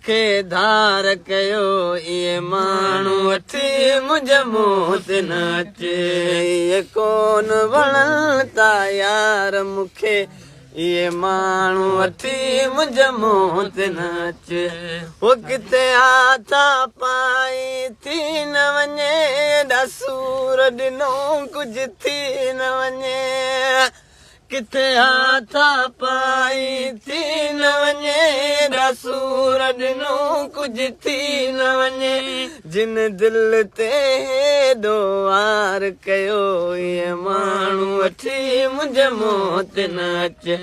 खे धार कयो इहे माण्हू वठी मुंहिंजे मुंहं ते नचे इहे कोन वणनि था यार मूंखे इहे माण्हू वठी मुंहिंजे मुंहं ते नचे हो किथे हथ पाई थी न वञे एॾा सूर ॾिनो कुझु थी न वञे किथे हथ पाई थी न वञे एॾा सूर ॾिनो कुझु थी न वञे जिन दिलि ते हेॾो वार कयो इहे माण्हू वठी मुंहिंजे मुंहं ते नचे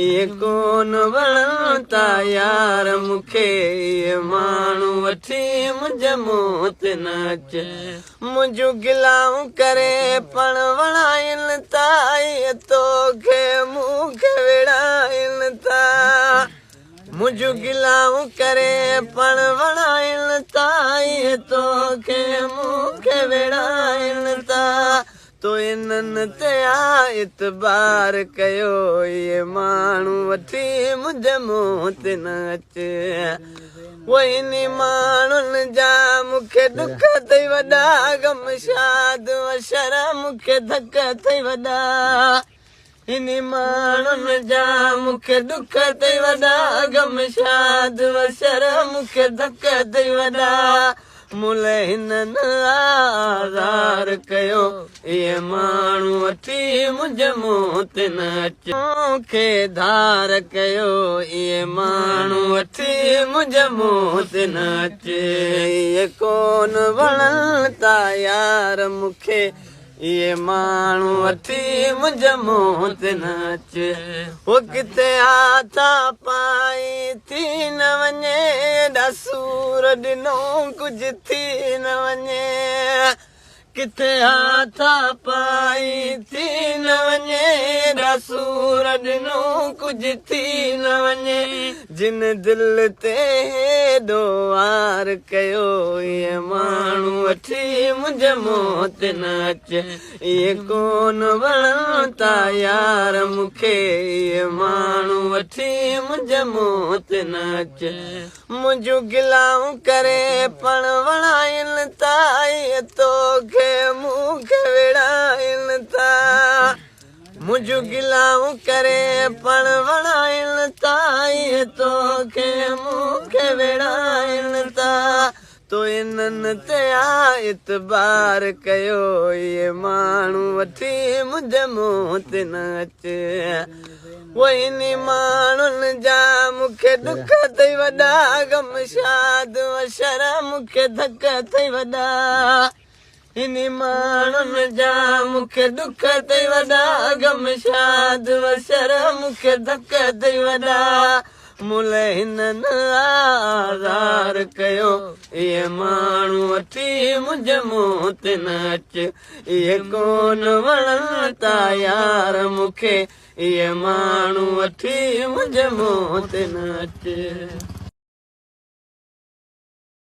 इहे कोन वणनि था यार मूंखे इहे माण्हू वठी मुंहिंजे मुंहं ते नचे मुंहिंजूं गिलाऊं करे पण वणाइनि था इहे तोखे मूंखे विड़ाइनि था मुंहिंजूं गिलाऊं करे पण वणाइनि था इहे तोखे मूंखे विड़ाइनि था तो इन्हनि ते इतबार कयो इहे माण्हू वठी मुंहिंजे मुंहं ते नचे वो इन माण्हुनि जा मूंखे दुख अथई वॾा गम शाद वशर मूंखे धक अथई वॾा इन माण्हुनि जा मूंखे दुख अथई वॾा गम शाद वशर मूंखे धक अथई वॾा मुल हिननि आज़ार कयो इहे माण्हू वठी मुंहिंजे मुंहं ते नचे खे धार कयो इहे माण्हू वठी मुंहिंजे मुंहं ते नचे इहे कोन वणनि था यार मूंखे इहे माण्हू वठी मुंहिंजे मुंहं ते नचे हो किथे हथ पाई थी न वञे एॾा सूर ॾिनो कुझु थी न वञे किथे हथ पाई थी न वञे एॾा सूर ॾिनो कुझु थी न वञे जिन दिलि ते हेॾो वार कयो इहे माण्हू वठी मुंहिंजे मुंहं ते नचे इहे कोन वणनि था यार मूंखे इहे माण्हू वठी मुंहिंजे मुंहं ते नचे मुंहिंजूं गिलाऊं करे पण वणाइनि था इहे तोखे मूंखे विड़ाइनि था मुंहिंजूं गिलाऊं करे पण वणाइनि था इहे तोखे मूंखे विड़ाइनि था तो इन्हनि ते इतबार कयो इहे माण्हू वठी मुंहिंजे मुंहं ते नचे वो इन माण्हुनि जा मूंखे दुख अथई वॾा गम शाद वशर मूंखे धक अथई वॾा इन माण्हुनि जा मूंखे दुख अथई वॾा गम शाद वशर मूंखे धक अथई वॾा मुल हिननि आज़ार कयो इहे माण्हू वठी मुंहिंजे मुंहं ते नचे इहे कोन वणनि था यार मूंखे इहे माण्हू वठी मुंहिंजे मुंहं ते नचे